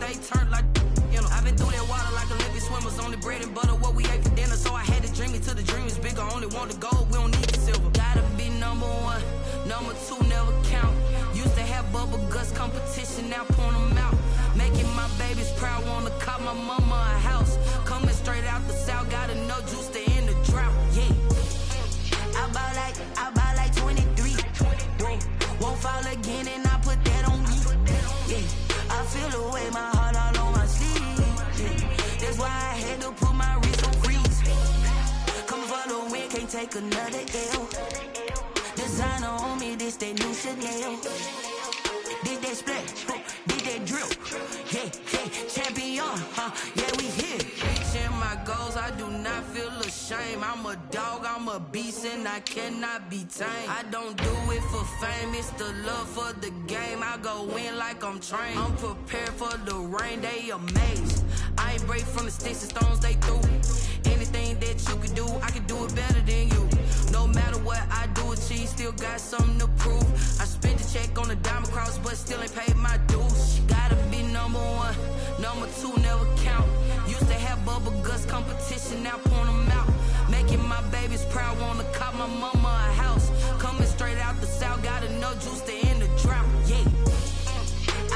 stay turned like, you know. I've been through that water like Olympic swimmers, only bread and butter, what we ate for dinner. So I had to dream it till the dream is bigger. Only want the gold, we don't need the silver. Gotta be number one, number two never count. Used to have bubble guts competition, now point them out. Making my babies proud, wanna cop my mama a house. Coming straight out the south, got enough juice to end the drought. Yeah, I buy like 23. Won't fall again, and I put that on me. Yeah, I feel the way, my heart all on my sleeve. Yeah, that's why I had to put my wrist on freeze. Come for the win, can't take another L. Designer on me, this that new Chanel. Did that split, did that drip. Yeah, champion, yeah, we here. Reaching my goals, I do not feel ashamed. I'm a dog, I'm a beast, and I cannot be tamed. I don't do it for fame, it's the love for the game. I go in like I'm trained. I'm prepared for the rain, they amazed. I ain't break from the sticks and stones they threw. Anything that you can do, I can do it better than you. No matter what I do achieve, still got something to prove. I spent the check on the diamond cross, but still ain't paid my dues. Gotta be number one, number two never count. Used to have bubble guts competition, now point them out. Making my babies proud, wanna cop my mama a house. Coming straight out the south, got enough juice to end the drought. Yeah,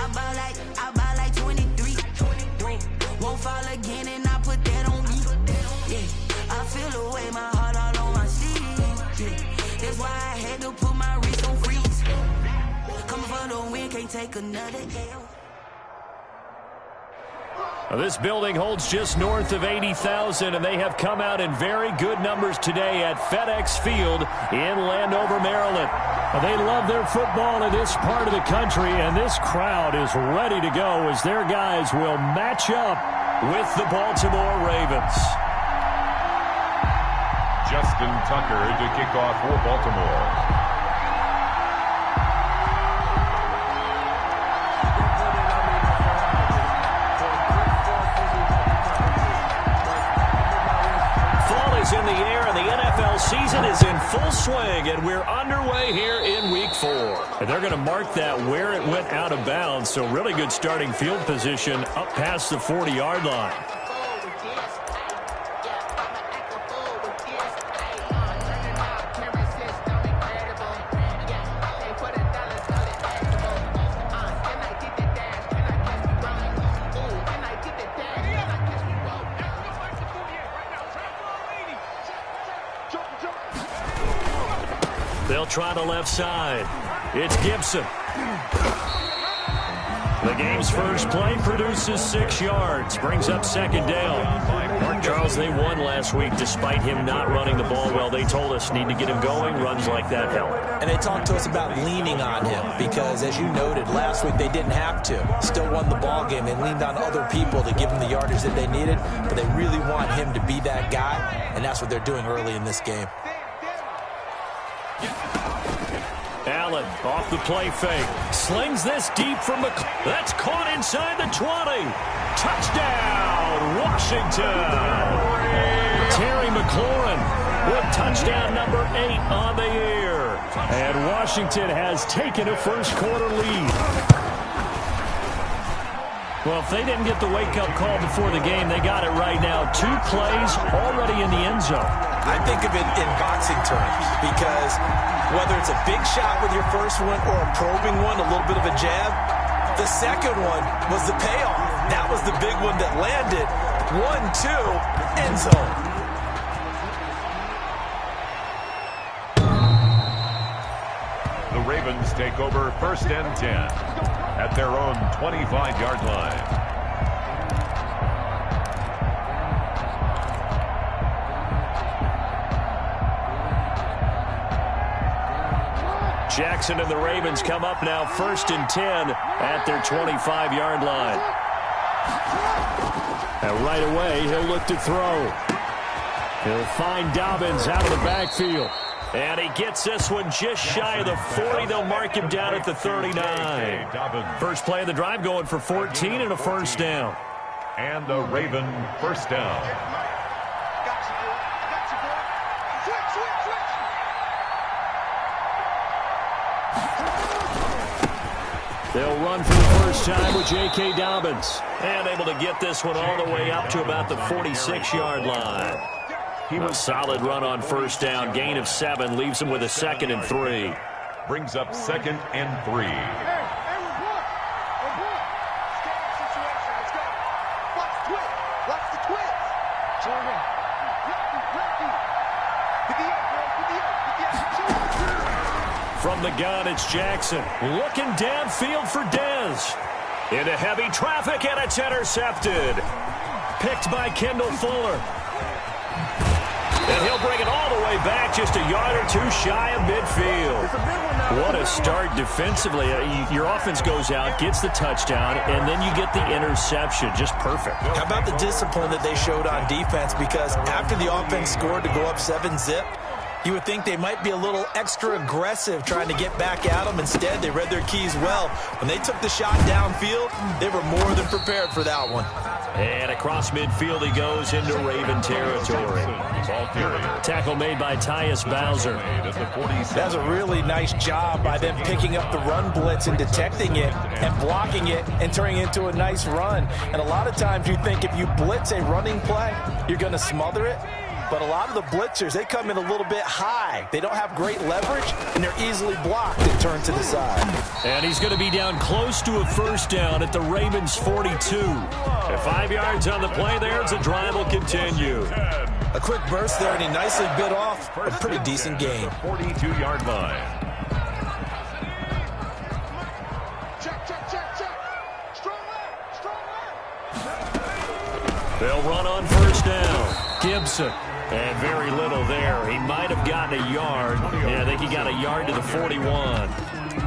I buy like 23. Won't fall again, and I put that on me. Yeah, I feel the way, my heart all on my sleeve. Yeah, that's why I had to put my wrist on freeze. Coming for the win, can't take another L. This building holds just north of 80,000, and they have come out in very good numbers today at FedEx Field in Landover, Maryland. They love their football in this part of the country, and this crowd is ready to go as their guys will match up with the Baltimore Ravens. Justin Tucker to kick off for Baltimore. In the air, and the NFL season is in full swing, and we're underway here in Week 4. And they're going to mark that where it went out of bounds, so really good starting field position up past the 40-yard line. They'll try the left side. It's Gibson. The game's first play produces 6 yards, brings up second down. Charles, they won last week despite him not running the ball well. They told us need to get him going. Runs like that help. And they talked to us about leaning on him because, as you noted, last week they didn't have to. Still won the ball game. They leaned on other people to give them the yardage that they needed, but they really want him to be that guy, and that's what they're doing early in this game. Allen off the play fake. Slings this deep from McLaurin. That's caught inside the 20. Touchdown, Washington. Terry McLaurin with touchdown number 8 on the year. And Washington has taken a first-quarter lead. Well, if they didn't get the wake-up call before the game, they got it right now. 2 plays already in the end zone. I think of it in boxing terms because whether it's a big shot with your first one or a probing one, a little bit of a jab, the second one was the payoff. That was the big one that landed. 1-2, end zone. The Ravens take over 1st and 10 at their own 25-yard line. Jackson and the Ravens come up now 1st and 10 at their 25-yard line. And right away, he'll look to throw. He'll find Dobbins out of the backfield. And he gets this one just shy of the 40. They'll mark him down at the 39. First play of the drive going for 14 and a first down. And a Raven first down. They'll run for the This time with J.K. Dobbins. And able to get this one all the way up to about the 46-yard line. A solid run on first down. Gain of 7 leaves him with a 2nd and 3. Brings up 2nd and 3. From the gun, it's Jackson. Looking downfield for Dez. Into heavy traffic, and it's intercepted. Picked by Kendall Fuller. And he'll bring it all the way back, just a yard or 2 shy of midfield. What a start defensively. Your offense goes out, gets the touchdown, and then you get the interception. Just perfect. How about the discipline that they showed on defense? Because after the offense scored to go up 7-zip, you would think they might be a little extra aggressive trying to get back at them. Instead, they read their keys well. When they took the shot downfield, they were more than prepared for that one. And across midfield he goes into Raven territory. Tackle made by Tyus Bowser. That's a really nice job by them picking up the run blitz and detecting it and blocking it and turning it into a nice run. And a lot of times you think if you blitz a running play, you're going to smother it. But a lot of the blitzers, they come in a little bit high. They don't have great leverage, and they're easily blocked and turned to the side. And he's going to be down close to a first down at the Ravens' 42. At 5 yards on the play there, as the drive will continue. A quick burst there, and he nicely bit off a pretty decent gain. 42-yard line. They'll run on first down. Gibson. And very little there. He might have gotten a yard. Yeah, I think he got a yard to the 41.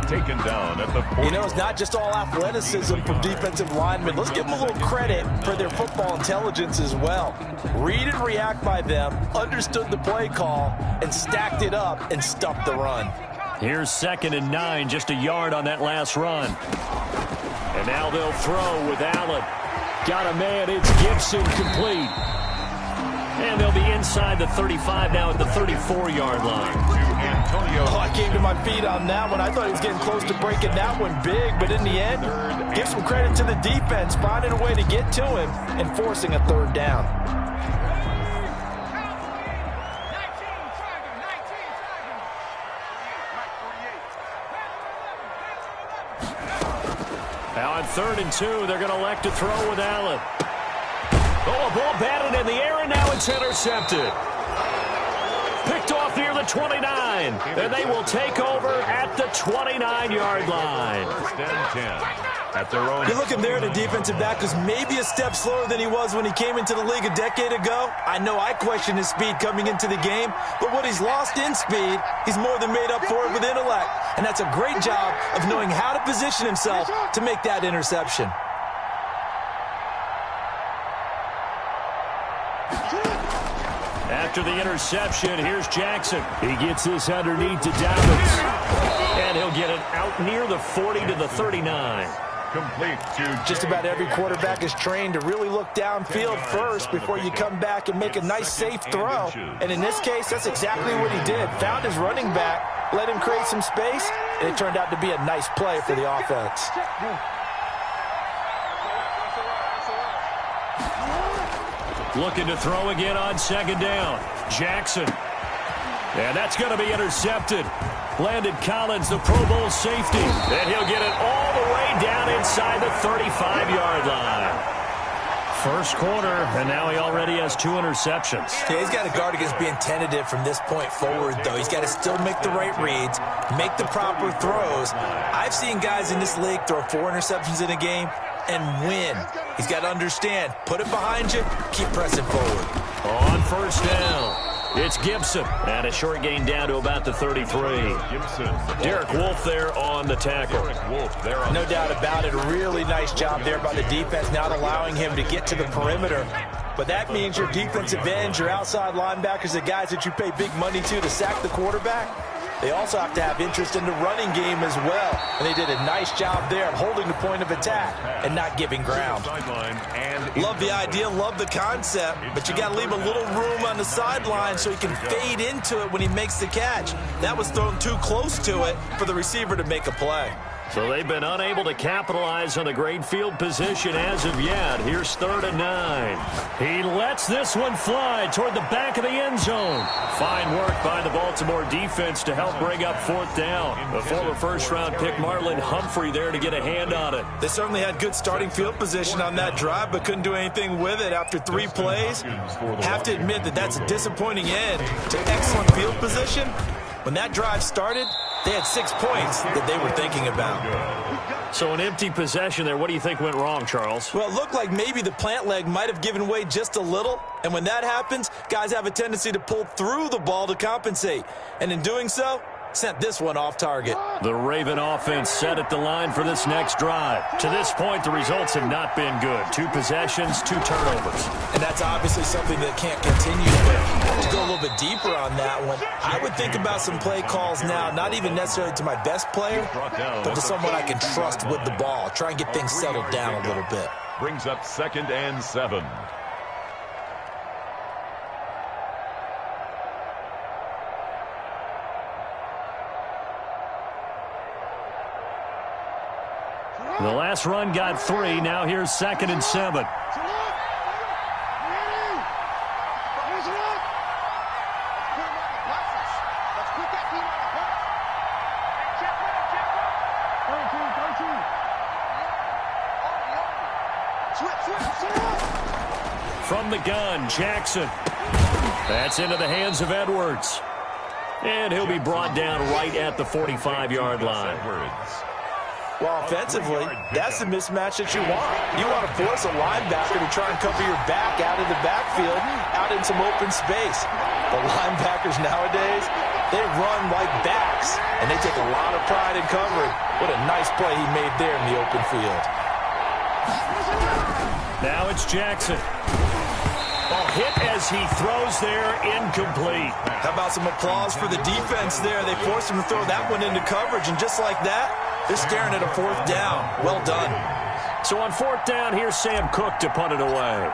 Taken down at the 40. You know, it's not just all athleticism from defensive linemen. Let's give them a little credit for their football intelligence as well. Read and react by them, understood the play call, and stacked it up and stuffed the run. Here's 2nd and 9, just a yard on that last run. And now they'll throw with Allen. Got a man, it's Gibson, complete. And they'll be inside the 35 now at the 34-yard line. Oh, I came to my feet on that one. I thought he was getting close to breaking that one big, but in the end, give some credit to the defense, finding a way to get to him and forcing a 3rd down. Now on 3rd and 2, they're going to elect to throw with Allen. Oh, a ball batted in the air, and now it's intercepted. Picked off near the 29, and they will take over at the 29-yard line. 1st and 10. At their own. You're looking there at a defensive back who's maybe a step slower than he was when he came into the league a decade ago. I know I questioned his speed coming into the game, but what he's lost in speed, he's more than made up for it with intellect. And that's a great job of knowing how to position himself to make that interception. After the interception, here's Jackson. He gets this underneath to Dobbins. And he'll get it out near the 40 to the 39. Complete to just about every quarterback is trained to really look downfield first before you come back and make a nice safe throw. And in this case, that's exactly what he did. Found his running back, let him create some space, and it turned out to be a nice play for the offense. Looking to throw again on 2nd down. Jackson. And that's going to be intercepted. Landon Collins, the Pro Bowl safety. And he'll get it all the way down inside the 35-yard line. First quarter, and now he already has 2 interceptions. Yeah, he's got to guard against being tentative from this point forward, though. He's got to still make the right reads, make the proper throws. I've seen guys in this league throw 4 interceptions in a game and win. He's got to understand, put it behind you, keep pressing forward. On first down, it's Gibson. And a short gain down to about the 33. Derek Wolfe there on the tackle. No doubt about it. A really nice job there by the defense, not allowing him to get to the perimeter. But that means your defensive ends, your outside linebackers, the guys that you pay big money to sack the quarterback, they also have to have interest in the running game as well. And they did a nice job there of holding the point of attack and not giving ground. Love the idea, love the concept, but you got to leave a little room on the sideline so he can fade into it when he makes the catch. That was thrown too close to it for the receiver to make a play. So they've been unable to capitalize on the great field position as of yet. Here's 3rd and 9. He lets this one fly toward the back of the end zone. Fine work by the Baltimore defense to help bring up 4th down. The former first-round pick Marlon Humphrey there to get a hand on it. They certainly had good starting field position on that drive, but couldn't do anything with it after 3 plays. Have to admit that that's a disappointing end to excellent field position. When that drive started, they had 6 points that they were thinking about. So an empty possession there. What do you think went wrong, Charles? Well, it looked like maybe the plant leg might have given way just a little. And when that happens, guys have a tendency to pull through the ball to compensate. And in doing so, sent this one off target. The Raven offense set at the line for this next drive. To this point, the results have not been good. 2 possessions, 2 turnovers. And that's obviously something that can't continue. But to go a little bit deeper on that one, I would think about some play calls now, not even necessarily to my best player, but to someone I can trust with the ball. Try and get things settled down a little bit. Brings up 2nd and 7. The last run got 3. Now here's 2nd and 7. From the gun, Jackson. That's into the hands of Edwards. And he'll be brought down right at the 45-yard line. Well, offensively, that's the mismatch that you want. You want to force a linebacker to try and cover your back out of the backfield, out in some open space. The linebackers nowadays, they run like backs, and they take a lot of pride in covering. What a nice play he made there in the open field. Now it's Jackson. Ball hit as he throws there, incomplete. How about some applause for the defense there? They forced him to throw that one into coverage, and just like that, they're staring at a 4th down. Well done. So on 4th down, here's Sam Cook to punt it away.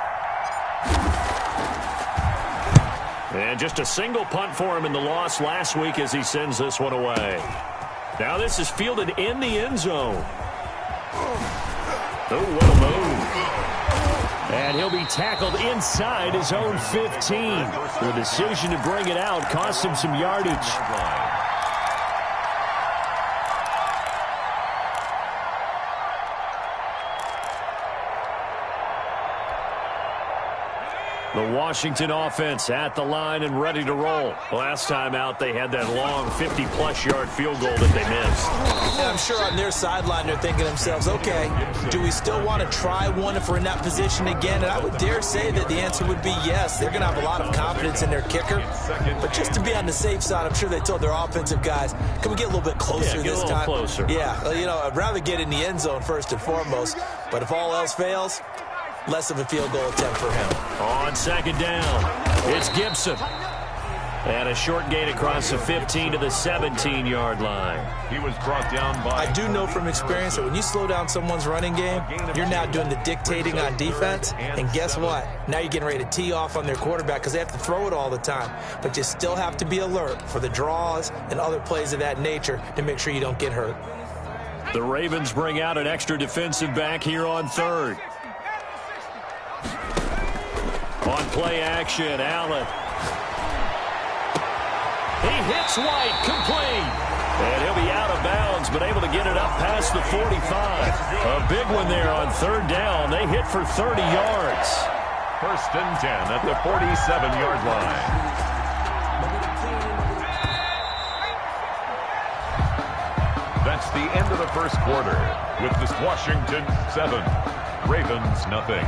And just a single punt for him in the loss last week as he sends this one away. Now this is fielded in the end zone. Oh, what a move. And he'll be tackled inside his own 15. The decision to bring it out cost him some yardage. The Washington offense at the line and ready to roll. Last time out, they had that long 50-plus yard field goal that they missed. And I'm sure on their sideline they're thinking to themselves, okay, do we still want to try one if we're in that position again? And I would dare say that the answer would be yes. They're going to have a lot of confidence in their kicker. But just to be on the safe side, I'm sure they told their offensive guys, can we get a little bit closer this time? Closer. Yeah, you know, I'd rather get in the end zone first and foremost. But if all else fails, less of a field goal attempt for him. On 2nd down, it's Gibson. And a short gain across the 15 to the 17-yard line. He was brought down by... I do know from experience that when you slow down someone's running game, you're now doing the dictating on defense. And guess what? Now you're getting ready to tee off on their quarterback because they have to throw it all the time. But you still have to be alert for the draws and other plays of that nature to make sure you don't get hurt. The Ravens bring out an extra defensive back here on 3rd. On play action, Allen. He hits White, complete. And he'll be out of bounds, but able to get it up past the 45. A big one there on 3rd down. They hit for 30 yards. 1st and 10 at the 47-yard line. That's the end of the first quarter with this Washington 7, Ravens nothing.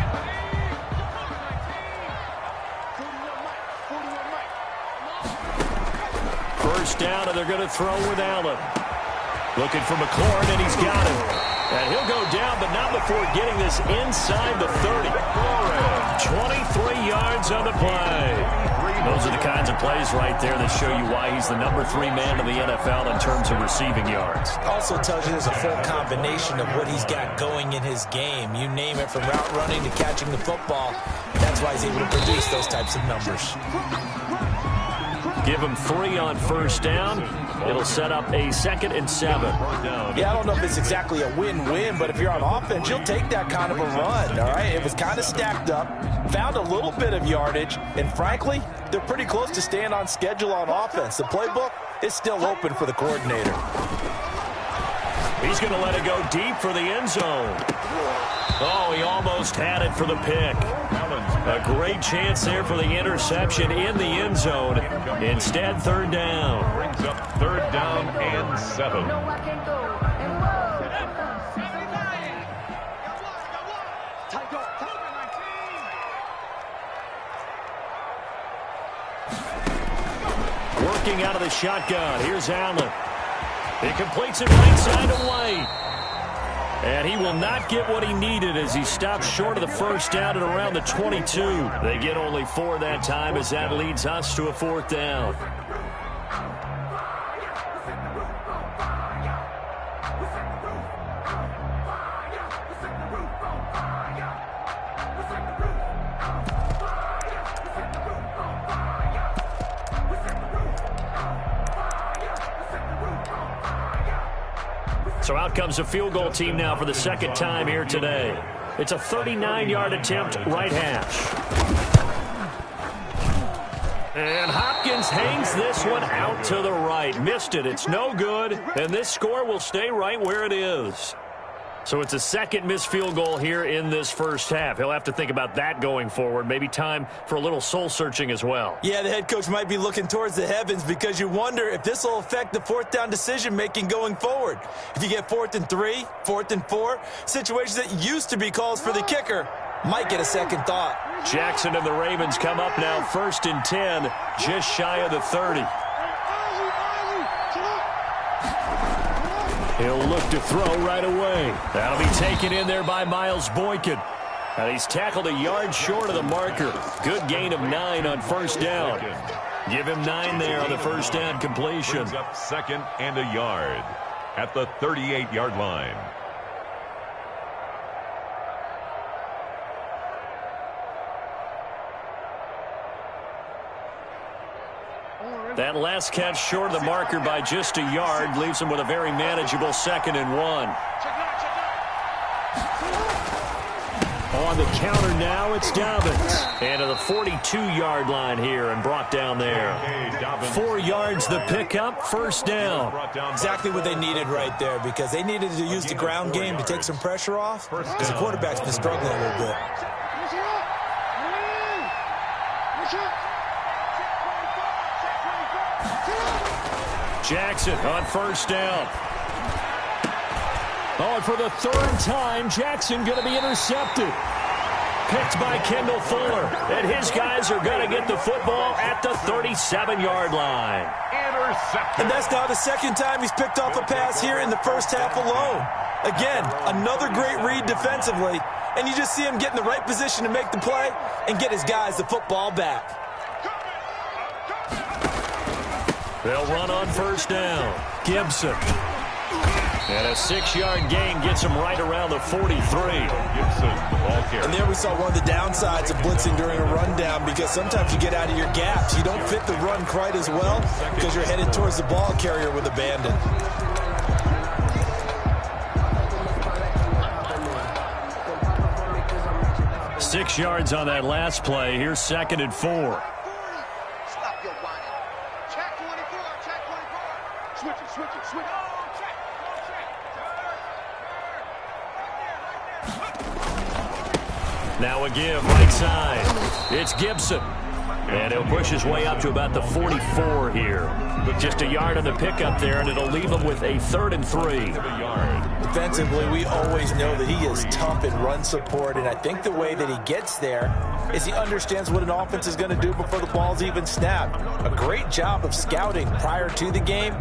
First down, and they're going to throw with Allen. Looking for McLaurin, and he's got him. And he'll go down, but not before getting this inside the 30. 23 yards on the play. Those are the kinds of plays right there that show you why he's the number 3 man in the NFL in terms of receiving yards. Also tells you there's a full combination of what he's got going in his game. You name it, from route running to catching the football. That's why he's able to produce those types of numbers. Give him 3 on first down. It'll set up a 2nd and 7. Yeah, I don't know if it's exactly a win-win, but if you're on offense, you'll take that kind of a run, all right? It was kind of stacked up, found a little bit of yardage, and frankly, they're pretty close to staying on schedule on offense. The playbook is still open for the coordinator. He's going to let it go deep for the end zone. Oh, he almost had it for the pick. A great chance there for the interception in the end zone. Instead, 3rd down. Brings up 3rd down and 7. Working out of the shotgun. Here's Allen. He completes it right side to White. And he will not get what he needed as he stops short of the first down at around the 22. They get only 4 that time as that leads us to a 4th down. So out comes a field goal team now for the 2nd time here today. It's a 39-yard attempt, right hash. And Hopkins hangs this one out to the right. Missed it. It's no good. And this score will stay right where it is. So it's a 2nd missed field goal here in this first half. He'll have to think about that going forward. Maybe time for a little soul-searching as well. Yeah, the head coach might be looking towards the heavens because you wonder if this will affect the 4th down decision-making going forward. If you get 4th and 3, 4th and 4, situations that used to be calls for the kicker might get a second thought. Jackson and the Ravens come up now 1st and 10, just shy of the 30. He'll look to throw right away. That'll be taken in there by Miles Boykin. And he's tackled a yard short of the marker. Good gain of 9 on first down. Give him 9 there on the first down completion. Brings up 2nd and a yard at the 38-yard line. That last catch short of the marker by just a yard leaves him with a very manageable 2nd and 1. On the counter now, it's Dobbins. And to the 42-yard line here and brought down there. 4 yards the pickup, first down. Exactly what they needed right there because they needed to use the ground game to take some pressure off because the quarterback's been struggling a little bit. Jackson on first down. Oh, and for the 3rd time, Jackson going to be intercepted. Picked by Kendall Fuller. And his guys are going to get the football at the 37-yard line. Intercepted. And that's now the 2nd time he's picked off a pass here in the first half alone. Again, another great read defensively. And you just see him get in the right position to make the play and get his guys the football back. They'll run on first down. Gibson. And a 6-yard gain gets him right around the 43. Gibson, the ball carrier. And there we saw one of the downsides of blitzing during a rundown because sometimes you get out of your gaps. You don't fit the run quite as well because you're headed towards the ball carrier with abandon. Six yards on that last play. Here's 2nd and 4. Now a give, right side. It's Gibson. And he'll push his way up to about the 44 here. Just a yard on the pickup there, and it'll leave him with a 3rd and 3. Defensively, we always know that he is tough in run support, and I think the way that he gets there is he understands what an offense is going to do before the ball's even snapped. A great job of scouting prior to the game,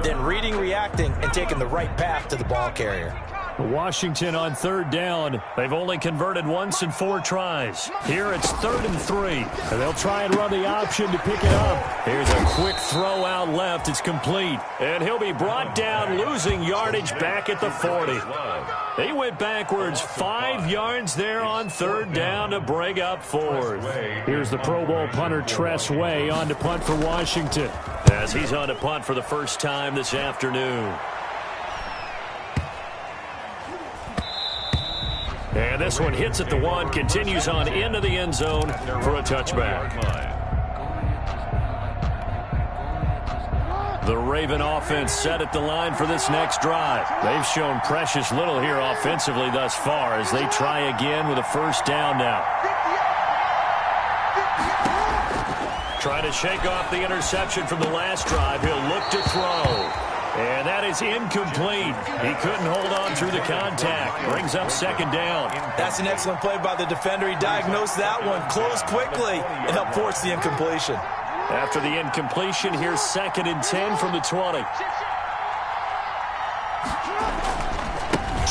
then reading, reacting, and taking the right path to the ball carrier. Washington on third down. They've only converted once in 4 tries. Here it's 3rd and 3. And they'll try and run the option to pick it up. Here's a quick throw out left. It's complete. And he'll be brought down, losing yardage back at the 40. He went backwards 5 yards there on third down to bring up 4th. Here's the Pro Bowl punter Tress Way on to punt for Washington, as he's on to punt for the first time this afternoon. And this one hits at the 1, continues on into the end zone for a touchback. The Raven offense set at the line for this next drive. They've shown precious little here offensively thus far as they try again with a first down now. Trying to shake off the interception from the last drive. He'll look to throw. And that is incomplete. He couldn't hold on through the contact. Brings up second down. That's an excellent play by the defender. He diagnosed that one, closed quickly, and helped force the incompletion. After the incompletion, here's 2nd and 10 from the 20.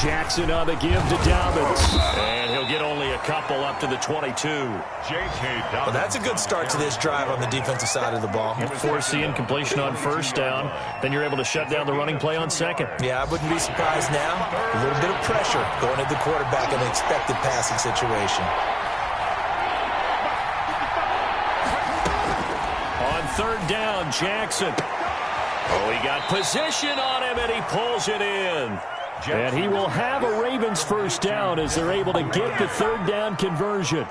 Jackson on the give to Dobbins. And he'll get only a couple up to the 22. Well, that's a good start to this drive on the defensive side of the ball. Force the incompletion on first down. Then you're able to shut down the running play on second. Yeah, I wouldn't be surprised now. A little bit of pressure going at the quarterback in an expected passing situation. On third down, Jackson. Oh, he got position on him, and he pulls it in. And he will have a Ravens first down as they're able to get the third down conversion.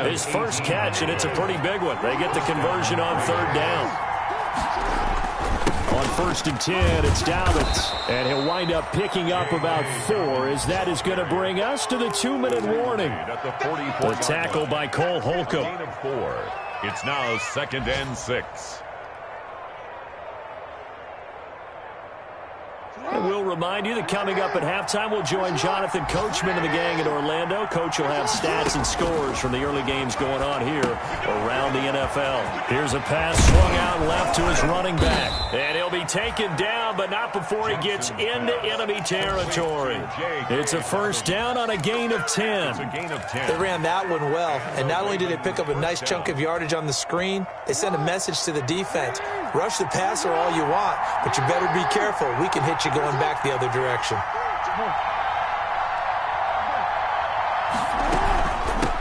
His first catch, and it's a pretty big one. They get the conversion on third down. On 1st and 10, it's Dobbins. And he'll wind up picking up about 4 as that is going to bring us to the 2-minute warning. The tackle by Cole Holcomb. It's now 2nd and 6. And we'll remind you that coming up at halftime, we'll join Jonathan Coachman and the gang in Orlando. Coach will have stats and scores from the early games going on here around the NFL. Here's a pass swung out left to his running back. And he'll be taken down, but not before he gets into enemy territory. It's a first down on a gain of 10. They ran that one well, and not only did they pick up a nice chunk of yardage on the screen, they sent a message to the defense. Rush the passer all you want, but you better be careful. We can hit you going back the other direction.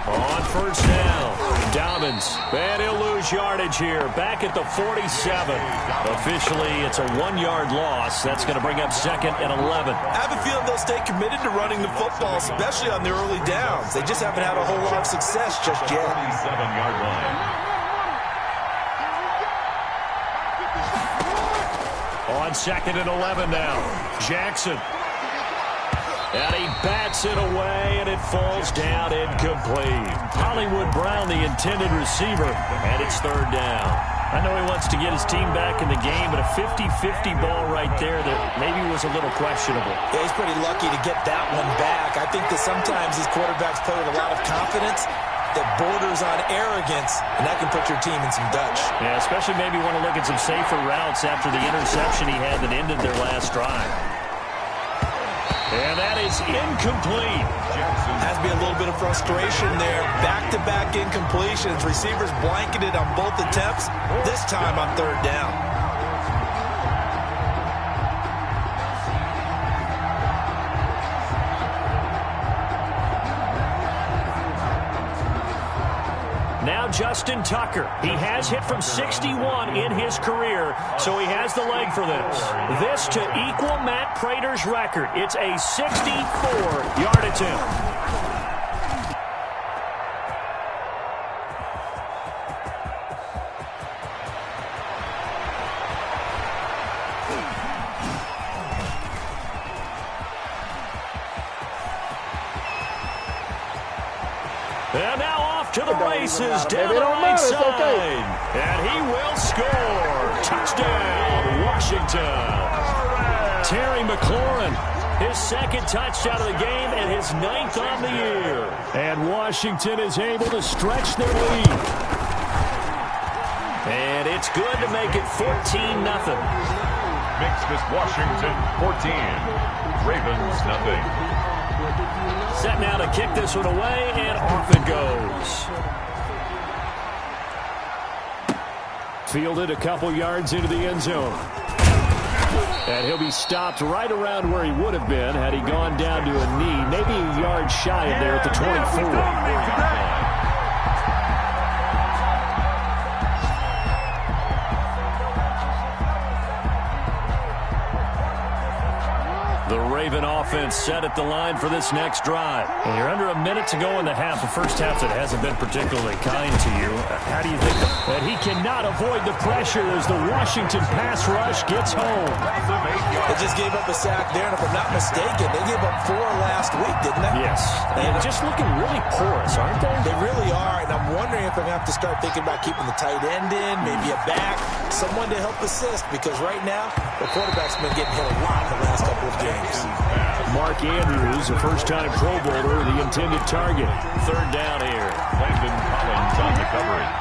On first down, Dobbins. And he'll lose yardage here. Back at the 47. Officially, it's a 1-yard loss. That's going to bring up 2nd and 11. I have a feeling they'll stay committed to running the football, especially on their early downs. They just haven't had a whole lot of success just yet. 47-yard line. On 2nd and 11 now. Jackson. And he bats it away, and it falls down incomplete. Hollywood Brown, the intended receiver, and it's third down. I know he wants to get his team back in the game, but a 50-50 ball right there that maybe was a little questionable. Yeah, he's pretty lucky to get that one back. I think that sometimes these quarterbacks play with a lot of confidence that borders on arrogance, and that can put your team in some Dutch. Yeah, especially maybe want to look at some safer routes after the interception he had that ended their last drive. And that is incomplete. Has to be a little bit of frustration there. Back-to-back incompletions. Receivers blanketed on both attempts, this time on third down. Now Justin Tucker. He has hit from 61 in his career, so he has the leg for this. This to equal Matt Prater's record. It's a 64-yard attempt. And now off to the races down the right side. And he will score. Touchdown, Washington. Terry McLaurin, his 2nd touchdown of the game and his 9th on the year. And Washington is able to stretch their lead. And it's good to make it 14-0. makes this Washington 14. Ravens nothing. Set now to kick this one away, and off it goes. Fielded a couple yards into the end zone. And he'll be stopped right around where he would have been had he gone down to a knee, maybe a yard shy of there at the 24. The Raven offense set at the line for this next drive. And you're under a minute to go in the half. The first half that hasn't been particularly kind to you. How do you think that he cannot avoid the pressure as the Washington pass rush gets home? They just gave up a sack there, and if I'm not mistaken, they gave up 4 last week, didn't they? Yes. And just looking really porous, aren't they? They really are, and I'm wondering if I'm going to have to start thinking about keeping the tight end in, maybe a back, someone to help assist, because right now, the quarterback's been getting hit a lot in the last couple of games. Mark Andrews, a first-time Pro Bowler, the intended target. Third down here. Landon Collins on the coverage.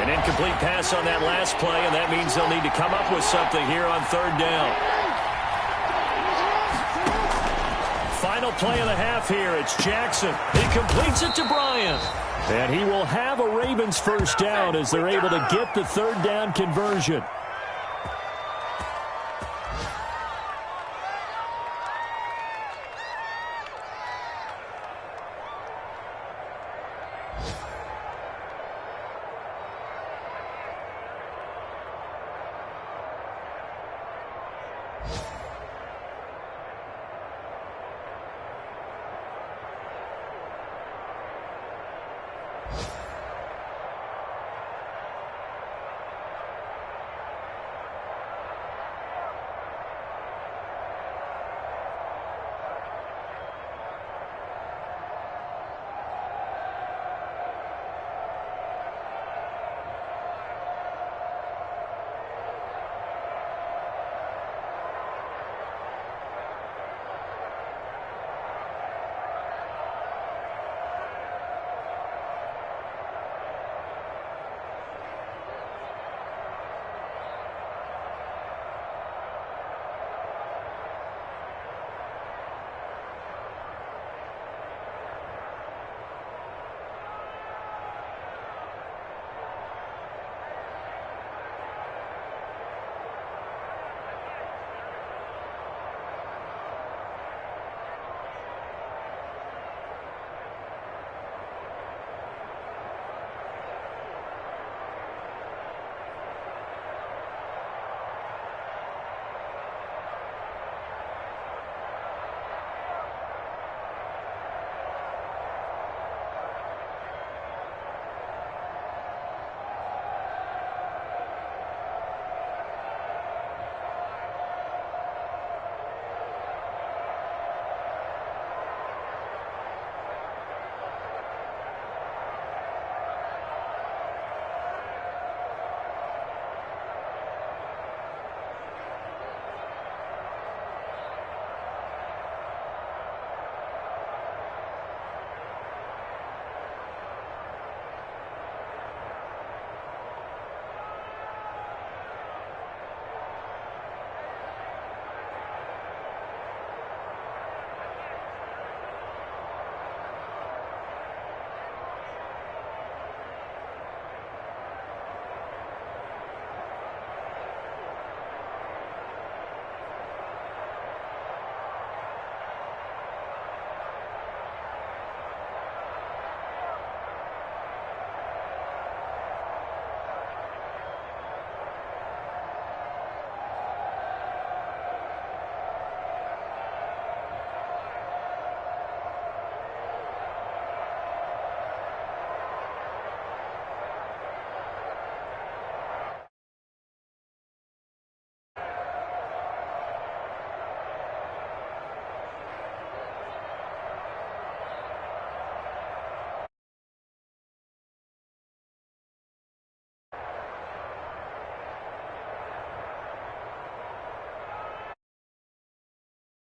An incomplete pass on that last play, and that means they'll need to come up with something here on third down. Final play of the half here. It's Jackson. He completes it to Bryant. And he will have a Ravens first down as they're able to get the third down conversion.